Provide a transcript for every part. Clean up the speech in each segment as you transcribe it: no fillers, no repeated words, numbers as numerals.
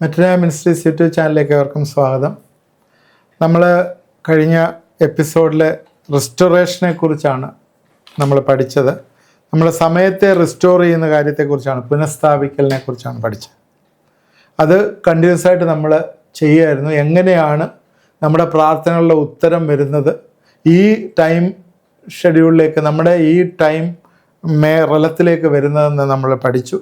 മെറ്റന ministries YouTube ചാനലിലേക്ക് അവർക്കും സ്വാഗതം. നമ്മൾ കഴിഞ്ഞ എപ്പിസോഡിൽ റിസ്റ്റോറേഷനെ കുറിച്ചാണ് നമ്മൾ പഠിച്ചത്. നമ്മൾ സമയത്തെ റിസ്റ്റോർ ചെയ്യുന്ന കാര്യത്തെക്കുറിച്ചാണ്, പുനഃസ്ഥാപിക്കലിനെ കുറിച്ചാണ് പഠിച്ചത്. അത് കണ്ടിന്യൂസ് ആയിട്ട് നമ്മൾ ചെയ്യുമായിരുന്നു. എങ്ങനെയാണ് നമ്മുടെ പ്രാർത്ഥനകളുടെ ഉത്തരം വരുന്നത് ഈ ടൈം ഷെഡ്യൂളിലേക്ക്, നമ്മുടെ ഈ ടൈം റലത്തിലേക്ക് വരുന്നതെന്ന് നമ്മൾ പഠിച്ചു.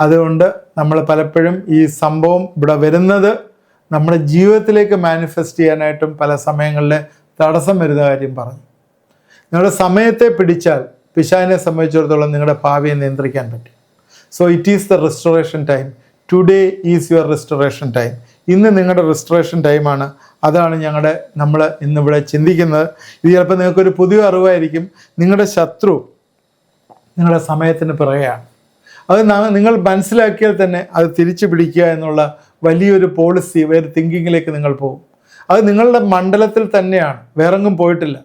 അതുകൊണ്ട് നമ്മൾ പലപ്പോഴും ഈ സംഭവം ഇവിടെ വരുന്നത് നമ്മുടെ ജീവിതത്തിലേക്ക് മാനിഫെസ്റ്റ് ചെയ്യാനായിട്ടും പല സമയങ്ങളിൽ തടസ്സം വരുന്ന കാര്യം പറഞ്ഞു. നിങ്ങളുടെ സമയത്തെ പിടിച്ചാൽ പിശാചിനെ സംബന്ധിച്ചിടത്തോളം നിങ്ങളുടെ ഭാവിയെ നിയന്ത്രിക്കാൻ പറ്റും. So it is the restoration time. Today is your restoration time. ഇന്ന് നിങ്ങളുടെ റിസ്റ്റോറേഷൻ ടൈമാണ്. അതാണ് നമ്മൾ ഇന്നിവിടെ ചിന്തിക്കുന്നത്. ഇത് ചിലപ്പോൾ നിങ്ങൾക്കൊരു പുതിയ അറിവായിരിക്കും. നിങ്ങളുടെ ശത്രു നിങ്ങളുടെ സമയത്തിന് പിറകെയാണ്. അത് നിങ്ങൾ മനസ്സിലാക്കിയാൽ തന്നെ അത് തിരിച്ചു പിടിക്കുക എന്നുള്ള വലിയൊരു പോളിസി, വേറെ തിങ്കിങ്ങിലേക്ക് നിങ്ങൾ പോകും. അത് നിങ്ങളുടെ മണ്ഡലത്തിൽ തന്നെയാണ്, വേറെങ്ങും പോയിട്ടില്ല.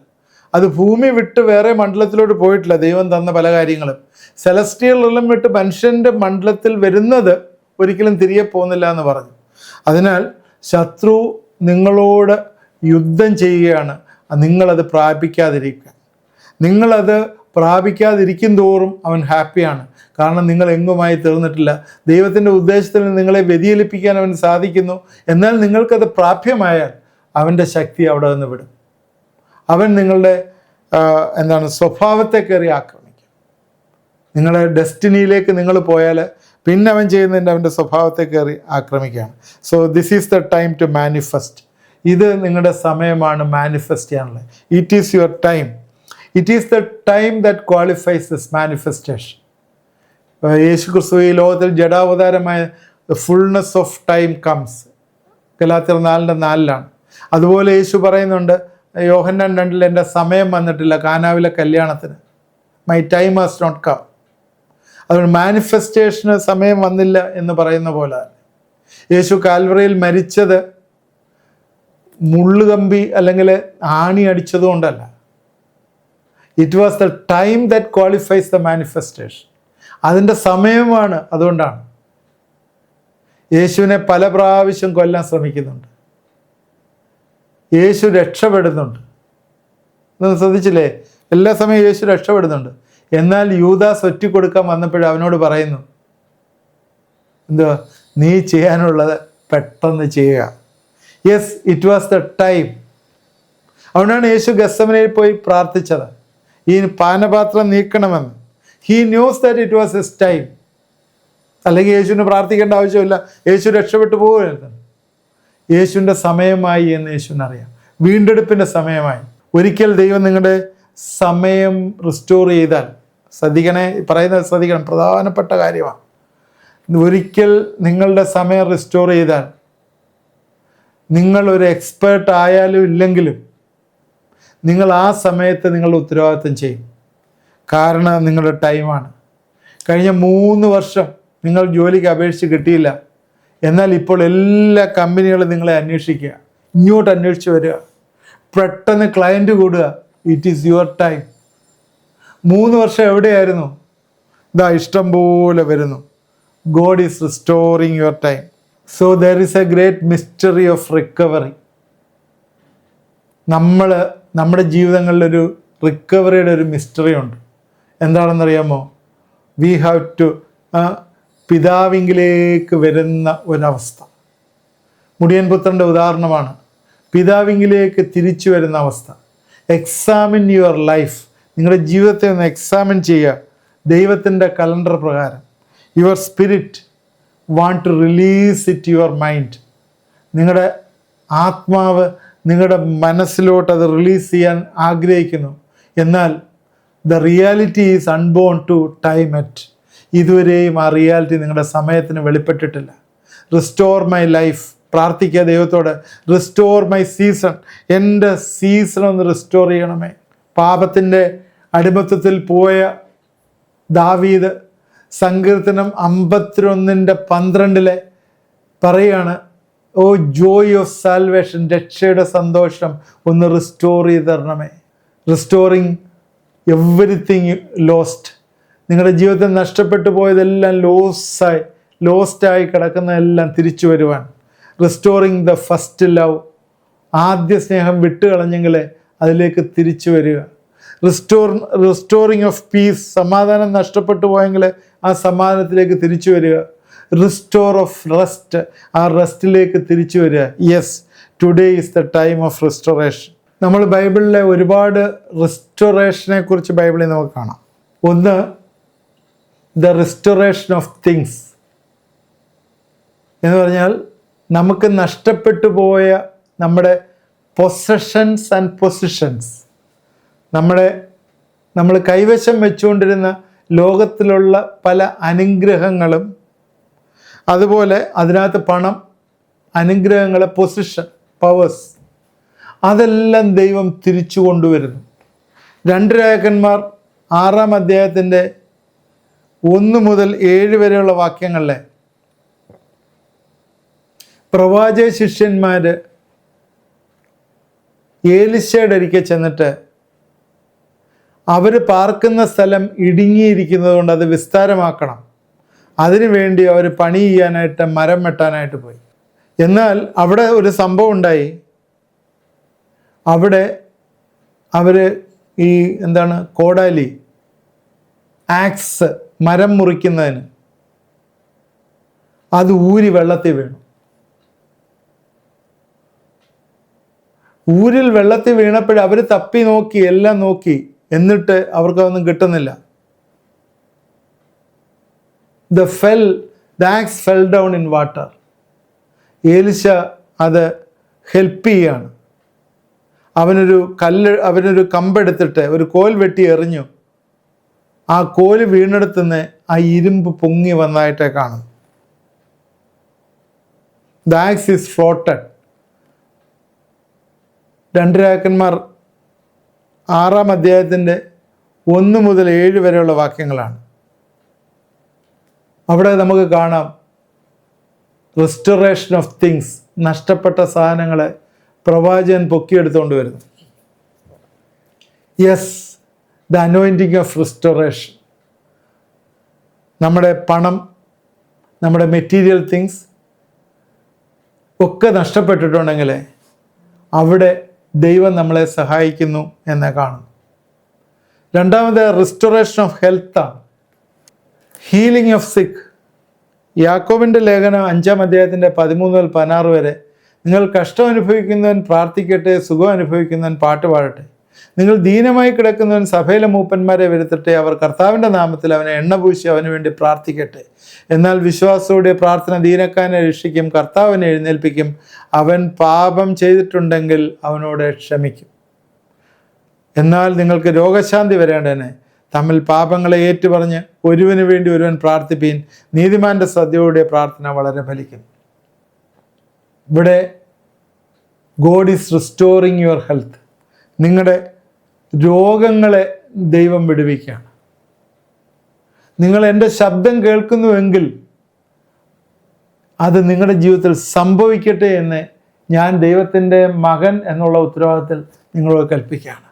അത് ഭൂമി വിട്ട് വേറെ മണ്ഡലത്തിലോട്ട് പോയിട്ടില്ല. ദൈവം തന്ന പല കാര്യങ്ങളും സെലസ്റ്റിയൽ റിലം വിട്ട് മനുഷ്യൻ്റെ മണ്ഡലത്തിൽ വരുന്നത് ഒരിക്കലും തിരികെ പോകുന്നില്ല എന്ന് പറഞ്ഞു. അതിനാൽ ശത്രു നിങ്ങളോട് യുദ്ധം ചെയ്യുകയാണ്. നിങ്ങളത് പ്രാപിക്കാതിരിക്കുക. നിങ്ങളത് പ്രാപിക്കാതിരിക്കും തോറും അവൻ ഹാപ്പിയാണ്. കാരണം നിങ്ങൾ എങ്ങുമായി തീർന്നിട്ടില്ല. ദൈവത്തിൻ്റെ ഉദ്ദേശത്തിൽ നിങ്ങളെ വ്യതിചലിപ്പിക്കാൻ അവന് സാധിക്കുന്നു. എന്നാൽ നിങ്ങൾക്കത് പ്രാപ്യമായാൽ അവൻ്റെ ശക്തി അവിടെ നിന്ന് വിടും. അവൻ നിങ്ങളുടെ സ്വഭാവത്തെ കയറി ആക്രമിക്കും. നിങ്ങളെ ഡെസ്റ്റിനിയിലേക്ക് നിങ്ങൾ പോയാൽ പിന്നെ അവൻ ചെയ്യുന്നതിൻ്റെ അവൻ്റെ സ്വഭാവത്തെ കയറി ആക്രമിക്കുകയാണ്. So this is the time to manifest. ഇത് നിങ്ങളുടെ സമയമാണ് മാനിഫെസ്റ്റ് ചെയ്യാനുള്ളത്. It is your time. It is the time that qualifies this manifestation. Yeshu Kristu ഈ ലോകത്തിൽ ജഡാവതാരമായ ഫുൾനെസ് ഓഫ് ടൈം കംസ്. ഗലാത്യർ 4:4 അതുപോലെ യേശു പറയുന്നുണ്ട് യോഹന്നാൻ 2 എൻ്റെ സമയം വന്നിട്ടില്ല കാനാവിലെ കല്യാണത്തിന്. My time has not come. അതുകൊണ്ട് മാനിഫെസ്റ്റേഷന് സമയം വന്നില്ല എന്ന് പറയുന്ന പോലെ യേശു കാൽവറിയിൽ മരിച്ചത് മുള്ളുകമ്പി അല്ലെങ്കിൽ ആണി അടിച്ചതുകൊണ്ടല്ല. It was the time that qualifies the manifestation. അതിൻ്റെ സമയമാണ്. അതുകൊണ്ടാണ് യേശുവിനെ പല പ്രാവശ്യം കൊല്ലാൻ ശ്രമിക്കുന്നുണ്ട്. യേശു രക്ഷപ്പെടുന്നുണ്ട്. നിങ്ങൾ ശ്രദ്ധിച്ചില്ലേ? എല്ലാ സമയവും യേശു രക്ഷപ്പെടുന്നുണ്ട്. എന്നാൽ യൂദാസ് ഒറ്റിക്കൊടുക്കാൻ വന്നപ്പോഴും അവനോട് പറയുന്നു, എന്തുവാ, നീ ചെയ്യാനുള്ളത് പെട്ടെന്ന് ചെയ്യുക. Yes, it was the time. അതുകൊണ്ടാണ് യേശു ഗെത്സമനയിൽ പോയി പ്രാർത്ഥിച്ചത്, ഈ പാനപാത്രം നീക്കണമെന്ന്. He knows that it was his time. അല്ലെങ്കിൽ യേശുവിന് പ്രാർത്ഥിക്കേണ്ട ആവശ്യമില്ല, യേശു രക്ഷപ്പെട്ടു പോകുകയായിരുന്നു. യേശുവിൻ്റെ സമയമായി എന്ന് യേശുവിനറിയാം. വീണ്ടെടുപ്പിൻ്റെ സമയമായി. ഒരിക്കൽ ദൈവം നിങ്ങളുടെ സമയം റിസ്റ്റോർ ചെയ്താൽ, പറയുന്നത് ശ്രദ്ധിക്കണം, പ്രധാനപ്പെട്ട കാര്യമാണ്. ഒരിക്കൽ നിങ്ങളുടെ സമയം റിസ്റ്റോർ ചെയ്താൽ നിങ്ങളൊരു എക്സ്പേർട്ട് ആയാലും ഇല്ലെങ്കിലും നിങ്ങൾ ആ സമയത്ത് നിങ്ങളുടെ ഉത്തരവാദിത്വം ചെയ്യും. കാരണം നിങ്ങളുടെ ടൈമാണ്. കഴിഞ്ഞ 3 വർഷം നിങ്ങൾ ജോലിക്ക് അപേക്ഷിച്ച് കിട്ടിയില്ല. എന്നാൽ ഇപ്പോൾ എല്ലാ കമ്പനികളും നിങ്ങളെ അന്വേഷിക്കുക, ഇങ്ങോട്ട് അന്വേഷിച്ച് വരിക, പെട്ടെന്ന് ക്ലയൻറ്റ് കൂടുക. It is your time. 3 വർഷം എവിടെയായിരുന്നു? ഇതാ ഇഷ്ടം പോലെ വരുന്നു. God is restoring your time. So there is A great mystery of recovery. നമ്മുടെ ജീവിതങ്ങളിലൊരു റിക്കവറിയുടെ ഒരു മിസ്റ്ററി ഉണ്ട്. എന്താണെന്നറിയാമോ? വി ഹാവ് ടു പിതാവിങ്കിലേക്ക് വരുന്ന ഒരവസ്ഥ. മുടിയൻ പുത്രൻ്റെ ഉദാഹരണമാണ്. പിതാവിങ്കിലേക്ക് തിരിച്ചു വരുന്ന അവസ്ഥ. Examine your life. നിങ്ങളുടെ ജീവിതത്തെ ഒന്ന് എക്സാമിൻ ചെയ്യുക ദൈവത്തിൻ്റെ കലണ്ടർ പ്രകാരം. Your spirit want to release it your mind. നിങ്ങളുടെ ആത്മാവ് നിങ്ങളുടെ മനസ്സിലോട്ട് അത് റിലീസ് ചെയ്യാൻ ആഗ്രഹിക്കുന്നു. എന്നാൽ the reality is unborn to time yet. ഇതുവരെയും ആ റിയാലിറ്റി നിങ്ങളുടെ സമയത്തിന് വെളിപ്പെട്ടിട്ടില്ല. Restore my life. പ്രാർത്ഥിക്കുക ദൈവത്തോട്, റിസ്റ്റോർ മൈ സീസൺ. എൻ്റെ സീസൺ ഒന്ന് റിസ്റ്റോർ ചെയ്യണമേ. പാപത്തിൻ്റെ അടിമത്തത്തിൽ പോയ ദാവീദ് സങ്കീർത്തനം 51:12 പറയുകയാണ്, ഓ ജോയ് ഓഫ് സാൽവേഷൻ, രക്ഷയുടെ സന്തോഷം ഒന്ന് റിസ്റ്റോർ ചെയ്ത് തരണമേ. Restoring everything lost. നിങ്ങളുടെ ജീവിതത്തിൽ നഷ്ടപ്പെട്ടു പോയതെല്ലാം ലോസ്റ്റായി കിടക്കുന്നതെല്ലാം തിരിച്ചു വരുവാൻ. Restoring the first love. ആദ്യ സ്നേഹം വിട്ടുകളഞ്ഞെങ്കിൽ അതിലേക്ക് തിരിച്ചു വരിക. Restoring of peace. സമാധാനം നഷ്ടപ്പെട്ടു പോയെങ്കിൽ ആ സമാധാനത്തിലേക്ക് തിരിച്ചു വരിക. Restore of rest. ആ റെസ്റ്റിലേക്ക് തിരിച്ചു വരിക. Yes, today is the time of restoration. നമ്മൾ ബൈബിളിലെ ഒരുപാട് റിസ്റ്റോറേഷനെ കുറിച്ച് ബൈബിളിൽ നമുക്ക് കാണാം. ഒന്ന്, ദ റിസ്റ്റോറേഷൻ ഓഫ് തിങ്സ് എന്ന് പറഞ്ഞാൽ നമുക്ക് നഷ്ടപ്പെട്ടു പോയ നമ്മുടെ പൊസഷൻസ് ആൻഡ് പൊസിഷൻസ്, നമ്മൾ കൈവശം വെച്ചുകൊണ്ടിരുന്ന ലോകത്തിലുള്ള പല അനുഗ്രഹങ്ങളും, അതുപോലെ അതിനകത്ത് പണം, അനുഗ്രഹങ്ങൾ, പൊസിഷൻ, പവേഴ്സ്, അതെല്ലാം ദൈവം തിരിച്ചു കൊണ്ടുവരുന്നു. 2 രാജാക്കന്മാർ 6-ാം അധ്യായത്തിൻ്റെ 1 മുതൽ 7 വരെയുള്ള വാക്യങ്ങളിലെ പ്രവാചക ശിഷ്യന്മാർ ഏലിശയുടെ അരികെ ചെന്നിട്ട് അവർ പാർക്കുന്ന സ്ഥലം ഇടുങ്ങിയിരിക്കുന്നത് കൊണ്ട് അത് വിസ്താരമാക്കണം, അതിനുവേണ്ടി അവർ പണി ചെയ്യാനായിട്ട് മരം വെട്ടാനായിട്ട് പോയി. എന്നാൽ അവിടെ ഒരു സംഭവം ഉണ്ടായി. അവിടെ അവർ ഈ കോടാലി, ആക്സ്, മരം മുറിക്കുന്നതിന് അത് ഊരി വെള്ളത്തിൽ വീണു. ഊരിൽ വെള്ളത്തിൽ വീണപ്പോൾ അവർ തപ്പി നോക്കി, എല്ലാം നോക്കി, എന്നിട്ട് അവർക്കതൊന്നും കിട്ടുന്നില്ല. The axe fell down in water. Elisha അത് ഹെൽപ്പ് ചെയ്യാണ്. അവനൊരു കമ്പെടുത്തിട്ട് ഒരു കോൽ വെട്ടി എറിഞ്ഞു. ആ കോല് വീണെടുത്തുനിന്ന് ആ ഇരുമ്പ് പൊങ്ങി വന്നതായിട്ടേ കാണും. The axe is floated. 2 രാജാക്കന്മാർ 6-ാം അധ്യായത്തിൻ്റെ 1 മുതൽ 7 വരെയുള്ള വാക്യങ്ങളാണ്. അവിടെ നമുക്ക് കാണാം റിസ്റ്റോറേഷൻ ഓഫ് തിങ്സ്. നഷ്ടപ്പെട്ട സാധനങ്ങളെ പ്രവാചകൻ പൊക്കിയെടുത്തുകൊണ്ട് വരുന്നു. Yes, the anointing of restoration. നമ്മുടെ പണം, നമ്മുടെ മെറ്റീരിയൽ തിങ്സ് ഒക്കെ നഷ്ടപ്പെട്ടിട്ടുണ്ടെങ്കിൽ അവിടെ ദൈവം നമ്മളെ സഹായിക്കുന്നു എന്ന് കാണുന്നു. രണ്ടാമത് റിസ്റ്റോറേഷൻ ഓഫ് ഹെൽത്താണ്. ഹീലിംഗ് ഓഫ് സിക്ക്. യാക്കോബിൻ്റെ ലേഖനം 5-ാം അധ്യായത്തിൻ്റെ 13 മുതൽ 16 വരെ, നിങ്ങൾ കഷ്ടം അനുഭവിക്കുന്നവൻ പ്രാർത്ഥിക്കട്ടെ, സുഖം അനുഭവിക്കുന്നവൻ പാട്ട് പാടട്ടെ. നിങ്ങൾ ദീനമായി കിടക്കുന്നവൻ സഭയിലെ മൂപ്പന്മാരെ വരുത്തട്ടെ, അവർ കർത്താവിൻ്റെ നാമത്തിൽ അവനെ എണ്ണ പൂശി അവന് വേണ്ടി പ്രാർത്ഥിക്കട്ടെ. എന്നാൽ വിശ്വാസത്തോടെ പ്രാർത്ഥന ദീനക്കാരനെ രക്ഷിക്കും, കർത്താവിനെ എഴുന്നേൽപ്പിക്കും. അവൻ പാപം ചെയ്തിട്ടുണ്ടെങ്കിൽ അവനോട് ക്ഷമിക്കും. എന്നാൽ നിങ്ങൾക്ക് രോഗശാന്തി വരേണ്ടതിന് തമ്മിൽ പാപങ്ങളെ ഏറ്റുപറഞ്ഞ് ഒരുവന് വേണ്ടി ഒരുവൻ പ്രാർത്ഥിപ്പീൻ. നീതിമാന്റെ ശ്രദ്ധയോടെ പ്രാർത്ഥന വളരെ ഫലിക്കും. ഇവിടെ God is restoring your health. നിങ്ങളുടെ രോഗങ്ങളെ ദൈവം വിടുവിക്കുകയാണ്. നിങ്ങൾ എൻ്റെ ശബ്ദം കേൾക്കുന്നുവെങ്കിൽ അത് നിങ്ങളുടെ ജീവിതത്തിൽ സംഭവിക്കട്ടെ എന്ന് ഞാൻ ദൈവത്തിൻ്റെ മകൻ എന്നുള്ള ഉത്തരവാദിത്തത്തിൽ നിങ്ങളോട് കൽപ്പിക്കുകയാണ്.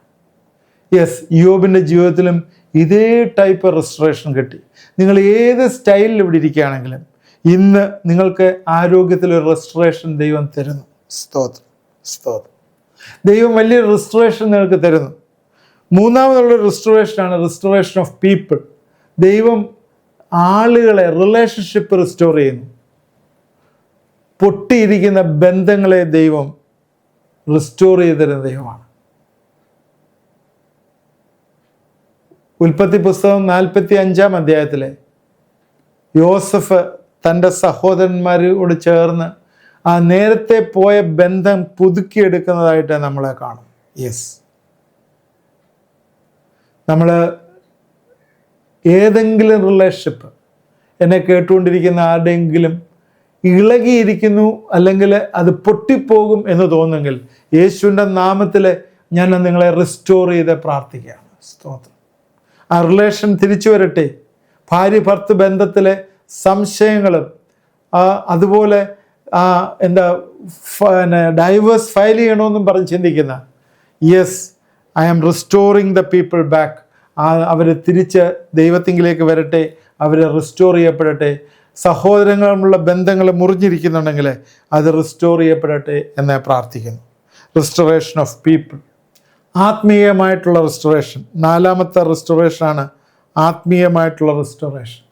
യെസ്, യോബിൻ്റെ ജീവിതത്തിലും ഇതേ ടൈപ്പ് റെസ്റ്റോറേഷൻ കിട്ടി. നിങ്ങൾ ഏത് സ്റ്റൈലിൽ ഇവിടെ ഇരിക്കുകയാണെങ്കിലും ഇന്ന് നിങ്ങൾക്ക് ആരോഗ്യത്തിലൊരു റെസ്റ്റോറേഷൻ ദൈവം തരുന്നു. സ്തോത്രം, സ്തോത്രം. ദൈവം വലിയ റെസ്റ്റോറേഷൻ നിങ്ങൾക്ക് തരുന്നു. മൂന്നാമതുള്ള റെസ്റ്റോറേഷനാണ് റെസ്റ്റോറേഷൻ ഓഫ് പീപ്പിൾ. ദൈവം ആളുകളെ, റിലേഷൻഷിപ്പ് റിസ്റ്റോർ ചെയ്യുന്നു. പൊട്ടിയിരിക്കുന്ന ബന്ധങ്ങളെ ദൈവം റിസ്റ്റോർ ചെയ്ത് തരുന്ന ദൈവമാണ്. ഉൽപ്പത്തി പുസ്തകം 45-ാം അധ്യായത്തിലെ യോസഫ് തൻ്റെ സഹോദരന്മാരോട് ചേർന്ന് ആ നേരത്തെ പോയ ബന്ധം പുതുക്കിയെടുക്കുന്നതായിട്ട് നമ്മളെ കാണും. യെസ്, നമ്മൾ ഏതെങ്കിലും റിലേഷൻഷിപ്പ്, എന്നെ കേട്ടുകൊണ്ടിരിക്കുന്ന ആരുടെയെങ്കിലും ഇളകിയിരിക്കുന്നു, അല്ലെങ്കിൽ അത് പൊട്ടിപ്പോകും എന്ന് തോന്നുമെങ്കിൽ യേശുവിൻ്റെ നാമത്തിൽ ഞാൻ നിങ്ങളെ റിസ്റ്റോർ ചെയ്ത് പ്രാർത്ഥിക്കുകയാണ്. സ്തോത്രം. ആ റിലേഷൻ തിരിച്ചു വരട്ടെ. ഭാര്യ ഭർത്തൃ ബന്ധത്തിലെ സംശയങ്ങളും അതുപോലെ ഡൈവേഴ്സ് ഫയൽ ചെയ്യണമെന്നും പറഞ്ഞ് ചിന്തിക്കുന്ന, yes, I am restoring the people back. അവർ തിരിച്ച് ദൈവത്തിങ്കിലേക്ക് വരട്ടെ, അവർ റിസ്റ്റോർ ചെയ്യപ്പെടട്ടെ. സഹോദരങ്ങളുമുള്ള ബന്ധങ്ങൾ മുറിഞ്ഞിരിക്കുന്നുണ്ടെങ്കിൽ അത് റിസ്റ്റോർ ചെയ്യപ്പെടട്ടെ എന്ന് പ്രാർത്ഥിക്കുന്നു. റിസ്റ്റോറേഷൻ ഓഫ് പീപ്പിൾ, ആത്മീയമായിട്ടുള്ള റിസ്റ്റോറേഷൻ. 4ാമത്തെ റിസ്റ്റോറേഷനാണ് ആത്മീയമായിട്ടുള്ള റിസ്റ്റോറേഷൻ.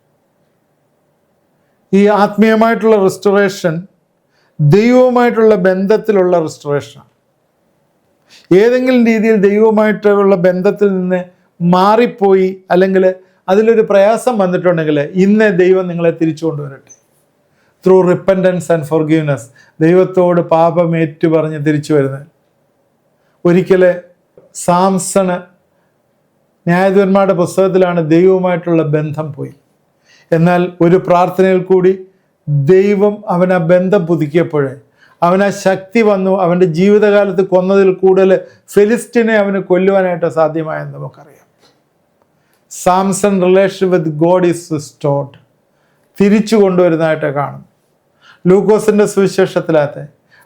ഈ ആത്മീയമായിട്ടുള്ള റിസ്റ്റോറേഷൻ ദൈവവുമായിട്ടുള്ള ബന്ധത്തിലുള്ള റിസ്റ്റോറേഷനാണ്. ഏതെങ്കിലും രീതിയിൽ ദൈവവുമായിട്ടുള്ള ബന്ധത്തിൽ നിന്ന് മാറിപ്പോയി അല്ലെങ്കിൽ അതിലൊരു പ്രയാസം വന്നിട്ടുണ്ടെങ്കിൽ ഇന്ന് ദൈവം നിങ്ങളെ തിരിച്ചു കൊണ്ടുവരട്ടെ. ത്രൂ റിപ്പൻറ്റൻസ് ആൻഡ് ഫോർഗീവ്നെസ്, ദൈവത്തോട് പാപം ഏറ്റുപറഞ്ഞ് തിരിച്ചു വരുന്നത്. ഒരിക്കൽ സാംസണ് ന്യായാധിപന്മാരുടെ പുസ്തകത്തിലാണ് ദൈവവുമായിട്ടുള്ള ബന്ധം പോയി. എന്നാൽ ഒരു പ്രാർത്ഥനയിൽ കൂടി ദൈവം അവൻ ആ ബന്ധം പുതുക്കിയപ്പോഴേ അവന് ശക്തി വന്നു. അവൻ്റെ ജീവിതകാലത്ത് കൊന്നതിൽ കൂടുതൽ ഫെലിസ്റ്റിനെ അവന് കൊല്ലുവാനായിട്ട് സാധ്യമായെന്ന് നമുക്കറിയാം. Samson relation with God is restored, തിരിച്ചു കൊണ്ടുവരുന്നതായിട്ട് കാണും. ലൂക്കോസിൻ്റെ സുവിശേഷത്തിലകത്തെ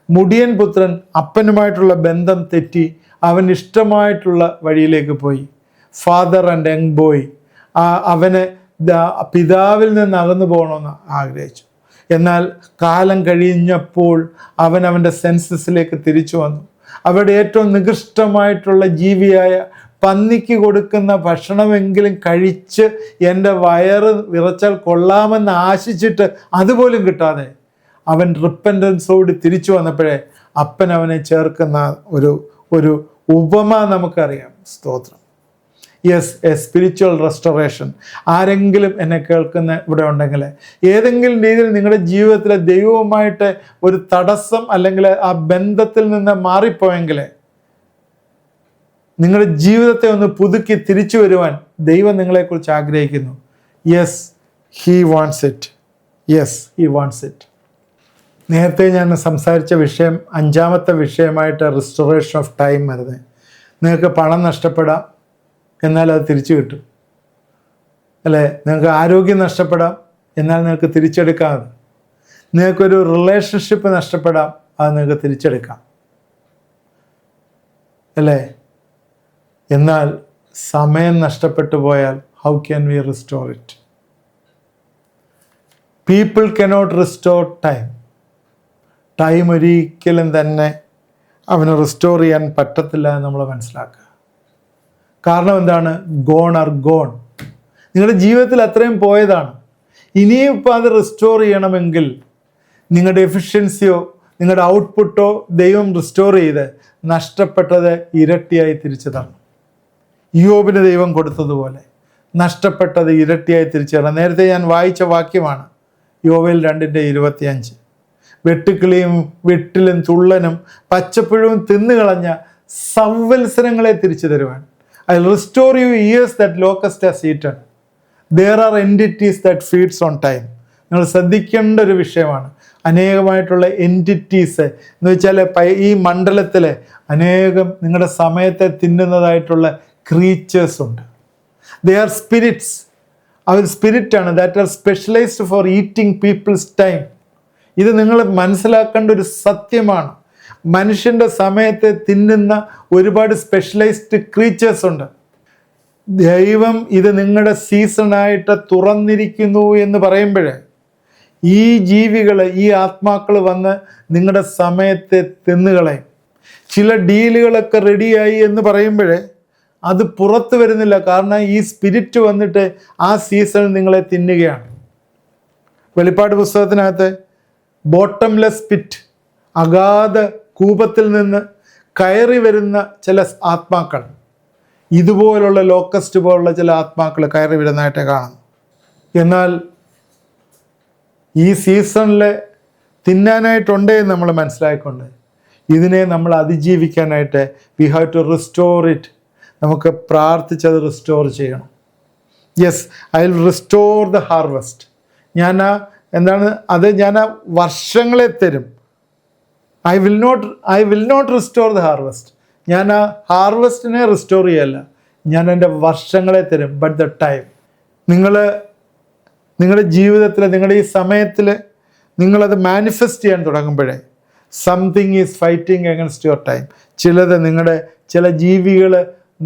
മുടിയൻ പുത്രൻ അപ്പനുമായിട്ടുള്ള ബന്ധം തെറ്റി അവൻ ഇഷ്ടമായിട്ടുള്ള വഴിയിലേക്ക് പോയി. ഫാദർ ആൻഡ് യങ് ബോയ് അവന് പിതാവിൽ നിന്ന് അകന്നു പോകണമെന്ന് ആഗ്രഹിച്ചു. എന്നാൽ കാലം കഴിഞ്ഞപ്പോൾ അവൻ അവൻ്റെ സെൻസസിലേക്ക് തിരിച്ചു വന്നു. അവരുടെ ഏറ്റവും നികൃഷ്ടമായിട്ടുള്ള ജീവിയായ പന്നിക്ക് കൊടുക്കുന്ന ഭക്ഷണമെങ്കിലും കഴിച്ച് എൻ്റെ വയറ് വിറച്ചാൽ കൊള്ളാമെന്ന് ആശിച്ചിട്ട് അതുപോലും കിട്ടാതെ അവൻ റിപ്പൻറ്റൻസോട് തിരിച്ചു വന്നപ്പോഴേ അപ്പൻ അവനെ ചേർക്കുന്ന ഒരു ഉപമ നമുക്കറിയാം. സ്തോത്രം. Yes, A spiritual restoration. ആരെങ്കിലും എന്നെ കേൾക്കുന്ന ഇവിടെ ഉണ്ടെങ്കിൽ ഏതെങ്കിലും രീതിയിൽ നിങ്ങളുടെ ജീവിതത്തിലെ ദൈവവുമായിട്ട് ഒരു തടസ്സം അല്ലെങ്കിൽ ആ ബന്ധത്തിൽ നിന്ന് മാറിപ്പോയെങ്കിൽ നിങ്ങളുടെ ജീവിതത്തെ ഒന്ന് പുതുക്കി തിരിച്ചു വരുവാൻ ദൈവം നിങ്ങളെക്കുറിച്ച് ആഗ്രഹിക്കുന്നു. Yes, he wants it. Yes, he wants it. നേരത്തെ ഞാൻ സംസാരിച്ച വിഷയം 5ാമത്തെ വിഷയമായിട്ട് റിസ്റ്റോറേഷൻ ഓഫ് ടൈം വരുന്നത്. നിങ്ങൾക്ക് പണം നഷ്ടപ്പെടാം, എന്നാൽ അത് തിരിച്ചു കിട്ടും. അല്ലേ? നിങ്ങൾക്ക് ആരോഗ്യം നഷ്ടപ്പെടാം, എന്നാൽ നിങ്ങൾക്ക് തിരിച്ചെടുക്കാം. നിങ്ങൾക്കൊരു റിലേഷൻഷിപ്പ് നഷ്ടപ്പെടാം, അത് നിങ്ങൾക്ക് തിരിച്ചെടുക്കാം. അല്ലേ? എന്നാൽ സമയം നഷ്ടപ്പെട്ടു പോയാൽ how can we restore it? People cannot restore time. Time ഒരിക്കലും തന്നെ അവന് റിസ്റ്റോർ ചെയ്യാൻ പറ്റത്തില്ല എന്ന് നമ്മൾ മനസ്സിലാക്കുക. കാരണം എന്താണ്? Gone are gone. നിങ്ങളുടെ ജീവിതത്തിൽ അത്രയും പോയതാണ്. ഇനിയും ഇപ്പോൾ അത് റിസ്റ്റോർ ചെയ്യണമെങ്കിൽ നിങ്ങളുടെ എഫിഷ്യൻസിയോ നിങ്ങളുടെ ഔട്ട്പുട്ടോ ദൈവം റിസ്റ്റോർ ചെയ്ത് നഷ്ടപ്പെട്ടത് ഇരട്ടിയായി തിരിച്ചു തരണം. യോബിന് ദൈവം കൊടുത്തതുപോലെ നഷ്ടപ്പെട്ടത് ഇരട്ടിയായി തിരിച്ചു തരണം. നേരത്തെ ഞാൻ വായിച്ച വാക്യമാണ് യോബേൽ 2:25. വെട്ടുക്കിളിയും വെട്ടിലും തുള്ളനും പച്ചപ്പുഴവും തിന്നുകളഞ്ഞ സംവത്സരങ്ങളെ തിരിച്ചു തരുവാൻ. I will restore you years that locust has eaten. There are entities that feeds on time. നിങ്ങൾ ശ്രദ്ധിക്കേണ്ട ഒരു വിഷയമാണ്. അനേകമായിട്ടുള്ള എൻറ്റിറ്റീസ് എന്ന് വെച്ചാൽ ഈ മണ്ഡലത്തിലെ അനേകം നിങ്ങളുടെ സമയത്തെ തിന്നുന്നതായിട്ടുള്ള ക്രീച്ചേഴ്സ് ഉണ്ട്. They are spirits. അവർ സ്പിരിറ്റാണ് that are specialised for eating people's time. ഇത് നിങ്ങൾ മനസ്സിലാക്കേണ്ട ഒരു സത്യമാണ്. മനുഷ്യൻ്റെ സമയത്തെ തിന്നുന്ന ഒരുപാട് സ്പെഷ്യലൈസ്ഡ് ക്രീച്ചേഴ്സ് ഉണ്ട്. ദൈവം ഇത് നിങ്ങളുടെ സീസണായിട്ട് തുറന്നിരിക്കുന്നു എന്ന് പറയുമ്പോഴേ ഈ ജീവികൾ, ഈ ആത്മാക്കൾ വന്ന് നിങ്ങളുടെ സമയത്തെ തിന്നുകളയും. ചില ഡീലുകളൊക്കെ റെഡിയായി എന്ന് പറയുമ്പോഴേ അത് പുറത്ത് വരുന്നില്ല. കാരണം ഈ സ്പിരിറ്റ് വന്നിട്ട് ആ സീസണിൽ നിങ്ങളെ തിന്നുകയാണ്. വെളിപ്പാട് പുസ്തകത്തിനകത്ത് ബോട്ടംലെസ് പിറ്റ്, അഗാധ കൂപത്തിൽ നിന്ന് കയറി വരുന്ന ചില ആത്മാക്കൾ, ഇതുപോലുള്ള ലോക്കസ്റ്റ് പോലുള്ള ചില ആത്മാക്കൾ കയറി വരുന്നതായിട്ട് കാണുന്നു. എന്നാൽ ഈ സീസണിൽ തിന്നാനായിട്ടുണ്ടേ എന്ന് നമ്മൾ മനസ്സിലാക്കിക്കൊണ്ട് ഇതിനെ നമ്മൾ അതിജീവിക്കാനായിട്ട് we have to restore it. നമുക്ക് പ്രാർത്ഥിച്ചത് റിസ്റ്റോർ ചെയ്യണം. Yes, I will restore the harvest. ഞാൻ ആ വർഷങ്ങളെ തരും. I will not restore the harvest. ഞാൻ ആ ഹാർവെസ്റ്റിനെ റിസ്റ്റോർ ചെയ്യല്ല, ഞാൻ എൻ്റെ വർഷങ്ങളെ തരും. ബട്ട് ദ ടൈം, നിങ്ങളുടെ ജീവിതത്തിൽ, നിങ്ങളുടെ ഈ സമയത്തിൽ നിങ്ങളത് മാനിഫെസ്റ്റ് ചെയ്യാൻ തുടങ്ങുമ്പോഴേ something is fighting against your time. ചില ജീവികൾ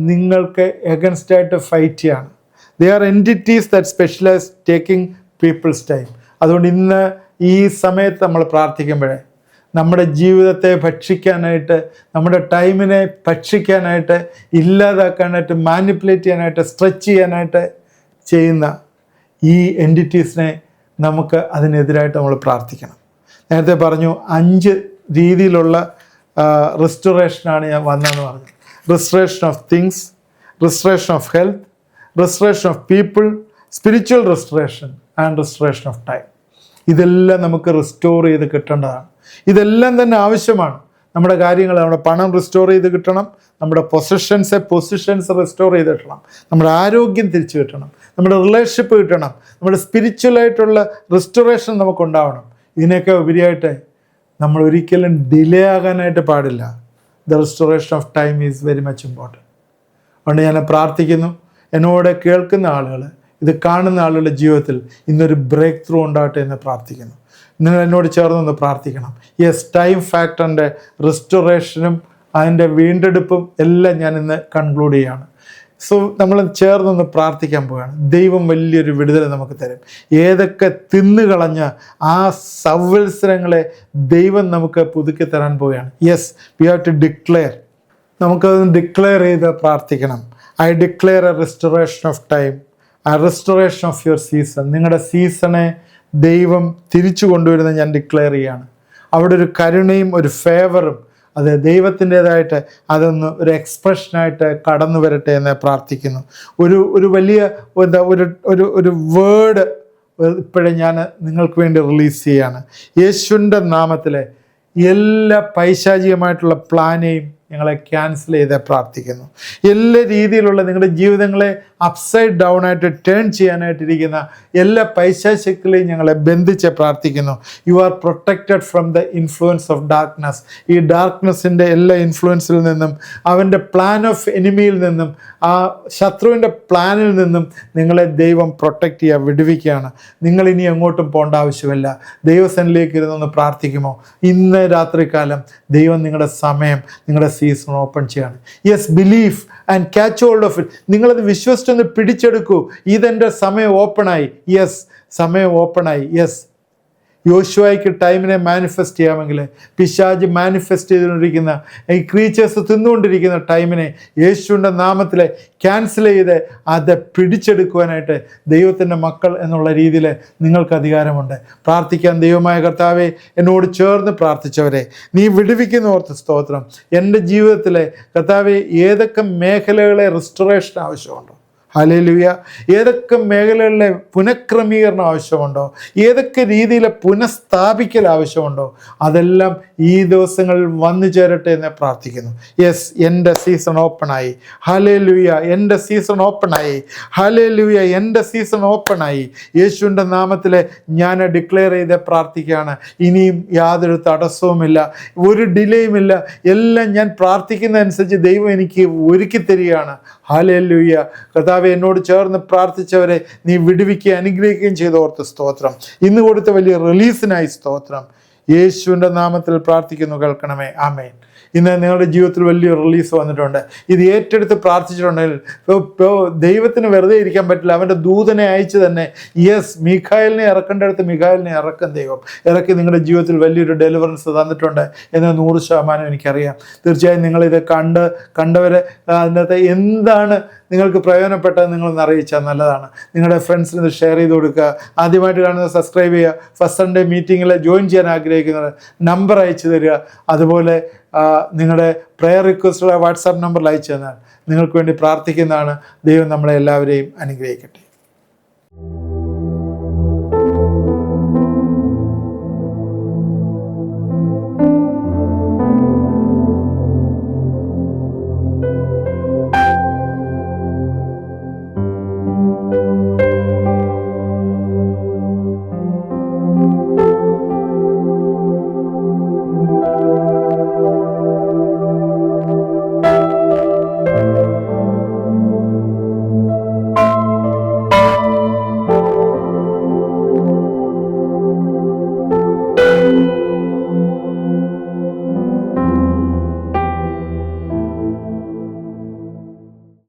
നിങ്ങൾക്ക് എഗൻസ്റ്റായിട്ട് ഫൈറ്റ് ചെയ്യാണ്. They are entities that specialise taking people's time. അതുകൊണ്ട് ഇന്ന് ഈ സമയത്ത് നമ്മൾ പ്രാർത്ഥിക്കുമ്പോഴേ നമ്മുടെ ജീവിതത്തെ ഭക്ഷിക്കാനായിട്ട്, നമ്മുടെ ടൈമിനെ ഭക്ഷിക്കാനായിട്ട്, ഇല്ലാതാക്കാനായിട്ട്, മാനിപ്പുലേറ്റ് ചെയ്യാനായിട്ട്, സ്ട്രെച്ച് ചെയ്യാനായിട്ട് ചെയ്യുന്ന ഈ എൻറ്റിറ്റീസിനെ നമുക്ക് അതിനെതിരായിട്ട് നമ്മൾ പ്രാർത്ഥിക്കണം. നേരത്തെ പറഞ്ഞു 5 രീതിയിലുള്ള റിസ്റ്റോറേഷനാണ് ഞാൻ വന്നതെന്ന് പറഞ്ഞു. Restoration of things, restoration of health, restoration of people, spiritual restoration and restoration of time. ഇതെല്ലാം നമുക്ക് റിസ്റ്റോർ ചെയ്ത് കിട്ടേണ്ടതാണ്. ഇതെല്ലാം തന്നെ ആവശ്യമാണ്. നമ്മുടെ കാര്യങ്ങൾ, നമ്മുടെ പണം റിസ്റ്റോർ ചെയ്ത് കിട്ടണം, നമ്മുടെ പൊസിഷൻസ് റിസ്റ്റോർ ചെയ്ത് കിട്ടണം, നമ്മുടെ ആരോഗ്യം തിരിച്ചു കിട്ടണം, നമ്മുടെ റിലേഷൻഷിപ്പ് കിട്ടണം, നമ്മുടെ സ്പിരിച്വലായിട്ടുള്ള റിസ്റ്റോറേഷൻ നമുക്കുണ്ടാവണം. ഇതിനൊക്കെ ഉപരിയായിട്ട് നമ്മൾ ഒരിക്കലും ഡിലേ ആകാനായിട്ട് പാടില്ല. The restoration of time is very much important. അതുകൊണ്ട് ഞാൻ പ്രാർത്ഥിക്കുന്നു, എന്നോട് കേൾക്കുന്ന ആളുകൾ, ഇത് കാണുന്ന ആളുകളുടെ ജീവിതത്തിൽ ഇന്നൊരു ബ്രേക്ക് ത്രൂ ഉണ്ടാകട്ടെ എന്ന് പ്രാർത്ഥിക്കുന്നു. നിങ്ങൾ എന്നോട് ചേർന്നൊന്ന് പ്രാർത്ഥിക്കണം. യെസ്, ടൈം ഫാക്ടറിൻ്റെ റിസ്റ്റോറേഷനും അതിൻ്റെ വീണ്ടെടുപ്പും എല്ലാം ഞാൻ ഇന്ന് കൺക്ലൂഡ് ചെയ്യുകയാണ്. സോ നമ്മൾ ചേർന്നൊന്ന് പ്രാർത്ഥിക്കാൻ പോവുകയാണ്. ദൈവം വലിയൊരു വിടുതൽ നമുക്ക് തരും. ഏതൊക്കെ തിന്നുകളഞ്ഞ ആ സവത്സരങ്ങളെ ദൈവം നമുക്ക് പുതുക്കി തരാൻ പോവുകയാണ്. Yes, we have to declare. നമുക്കത് ഡിക്ലെയർ ചെയ്ത് പ്രാർത്ഥിക്കണം. I declare a restoration of time, a restoration of your season. നിങ്ങളുടെ സീസണെ ദൈവം തിരിച്ചു കൊണ്ടുവരുന്നത് ഞാൻ ഡിക്ലെയർ ചെയ്യാണ്. അവിടെ ഒരു കരുണയും ഒരു ഫേവറും അത് ദൈവത്തിൻ്റെതായിട്ട് അതൊന്ന് ഒരു എക്സ്പ്രഷനായിട്ട് കടന്നു വരട്ടെ എന്ന് പ്രാർത്ഥിക്കുന്നു. ഒരു വലിയ ഒരു വേർഡ് ഇപ്പോഴേ ഞാൻ നിങ്ങൾക്ക് വേണ്ടി റിലീസ് ചെയ്യാണ്. യേശുവിൻ്റെ നാമത്തിലെ എല്ലാ പൈശാചികമായിട്ടുള്ള പ്ലാനെയും ഞങ്ങളെ ക്യാൻസൽ ചെയ്ത് പ്രാർത്ഥിക്കുന്നു. എല്ലാ രീതിയിലുള്ള നിങ്ങളുടെ ജീവിതങ്ങളെ അപ്സൈഡ് ഡൗൺ ആയിട്ട് ടേൺ ചെയ്യാനായിട്ടിരിക്കുന്ന എല്ലാ പൈശാചികളെയും ഞങ്ങളെ ബന്ധിച്ച് പ്രാർത്ഥിക്കുന്നു. You are protected from the influence of darkness. ഈ ഡാർക്ക്നെസ്സിൻ്റെ എല്ലാ ഇൻഫ്ലുവൻസിൽ നിന്നും, അവൻ്റെ പ്ലാൻ ഓഫ് എനിമിയിൽ നിന്നും, ആ ശത്രുവിൻ്റെ പ്ലാനിൽ നിന്നും നിങ്ങളെ ദൈവം പ്രൊട്ടക്റ്റ് ചെയ്യുക, വിടുവിക്കുകയാണ്. നിങ്ങളിനി എങ്ങോട്ടും പോകേണ്ട ആവശ്യമില്ല. ദൈവസന്നിധിയിലേക്ക് ഇരുന്നൊന്ന് പ്രാർത്ഥിക്കുമോ? ഇന്ന് രാത്രികാലം ദൈവം നിങ്ങളുടെ സമയം, നിങ്ങളുടെ സീസൺ ഓപ്പൺ ചെയ്യാണ്. Yes, believe and catch hold of it. നിങ്ങളത് വിശ്വസിച്ചൊന്ന് പിടിച്ചെടുക്കൂ. ഇതെൻ്റെ സമയം ഓപ്പണായി. യെസ്, സമയം ഓപ്പണായി. യെസ്, യോശുവയ്ക്ക് ടൈമിനെ മാനിഫെസ്റ്റ് ചെയ്യാമെങ്കിൽ പിശാച് മാനിഫെസ്റ്റ് ചെയ്തുകൊണ്ടിരിക്കുന്ന ഈ ക്രീച്ചേഴ്സ് തിന്നുകൊണ്ടിരിക്കുന്ന ടൈമിനെ യേശുവിൻ്റെ നാമത്തിൽ ക്യാൻസൽ ചെയ്ത് അത് പിടിച്ചെടുക്കുവാനായിട്ട് ദൈവത്തിൻ്റെ മക്കൾ എന്നുള്ള രീതിയിൽ നിങ്ങൾക്ക് അധികാരമുണ്ട്. പ്രാർത്ഥിക്കാൻ ദൈവമായ കർത്താവെ, എന്നോട് ചേർന്ന് പ്രാർത്ഥിച്ചവരെ നീ വിടുവിക്കുന്ന ഓർത്ത് സ്തോത്രം. എൻ്റെ ജീവിതത്തിലെ കർത്താവെ ഏതൊക്കെ മേഖലകളെ റിസ്റ്റോറേഷൻ ആവശ്യമുണ്ടോ, ഹല്ലേലൂയ, ഏതൊക്കെ മേഖലകളിലെ പുനഃക്രമീകരണം ആവശ്യമുണ്ടോ, ഏതൊക്കെ രീതിയിലെ പുനഃസ്ഥാപിക്കൽ ആവശ്യമുണ്ടോ, അതെല്ലാം ഈ ദിവസങ്ങളിൽ വന്നു ചേരട്ടെ എന്ന് പ്രാർത്ഥിക്കുന്നു. യെസ്, എൻ്റെ സീസൺ ഓപ്പണായി. ഹല്ലേലൂയ, എൻ്റെ സീസൺ ഓപ്പണായി. ഹല്ലേലൂയ, എൻ്റെ സീസൺ ഓപ്പണായി. യേശുവിൻ്റെ നാമത്തിൽ ഞാൻ ഡിക്ലെയർ ചെയ്ത് പ്രാർത്ഥിക്കുകയാണ്. ഇനിയും യാതൊരു തടസ്സവുമില്ല, ഒരു ഡിലേയുമില്ല. എല്ലാം ഞാൻ പ്രാർത്ഥിക്കുന്നതനുസരിച്ച് ദൈവം എനിക്ക് ഒരുക്കി തരികയാണ്. ഹല്ലേലൂയ. കർത്താവേ, എന്നോട് ചേർന്ന് പ്രാർത്ഥിച്ചവരെ നീ വിടുവിക്കുകയും അനുഗ്രഹിക്കുകയും ചെയ്ത് ഓർത്ത് സ്തോത്രം. ഇന്ന് കൊടുത്ത വലിയ റിലീസിനായി സ്തോത്രം. യേശുവിൻ്റെ നാമത്തിൽ പ്രാർത്ഥിക്കുന്നു, കേൾക്കണമേ. ആമേൻ. ഇന്ന് നിങ്ങളുടെ ജീവിതത്തിൽ വലിയ റിലീസ് വന്നിട്ടുണ്ട്. ഇത് ഏറ്റെടുത്ത് പ്രാർത്ഥിച്ചിട്ടുണ്ടെങ്കിൽ ദൈവത്തിന് വെറുതെ ഇരിക്കാൻ പറ്റില്ല. അവൻ്റെ ദൂതനെ അയച്ച് തന്നെ, യെസ്, മീഖായേലിനെ ഇറക്കേണ്ടടുത്ത് മീഖായേലിനെ ഇറക്കും ദൈവം. ഇറക്കി നിങ്ങളുടെ ജീവിതത്തിൽ വലിയൊരു ഡെലിവറൻസ് തന്നിട്ടുണ്ട് എന്ന് 100% എനിക്കറിയാം. തീർച്ചയായും നിങ്ങളിത് കണ്ടവരെ അതിനകത്ത് എന്താണ് നിങ്ങൾക്ക് പ്രയോജനപ്പെട്ടത് നിങ്ങളൊന്ന് അറിയിച്ചാൽ നല്ലതാണ്. നിങ്ങളുടെ ഫ്രണ്ട്സിന് ഇത് ഷെയർ ചെയ്ത് കൊടുക്കുക. ആദ്യമായിട്ട് കാണുന്നത് സബ്സ്ക്രൈബ് ചെയ്യുക. ഫസ്റ്റ് സൺഡേ മീറ്റിങ്ങിൽ ജോയിൻ ചെയ്യാൻ ആഗ്രഹിക്കുന്നത് നമ്പർ അയച്ചു തരിക. അതുപോലെ നിങ്ങളുടെ പ്രെയർ റിക്വസ്റ്റുള്ള വാട്സാപ്പ് നമ്പറിൽ അയച്ചു തന്നാൽ നിങ്ങൾക്ക് വേണ്ടി പ്രാർത്ഥിക്കുന്നതാണ്. ദൈവം നമ്മളെ എല്ലാവരെയും അനുഗ്രഹിക്കട്ടെ.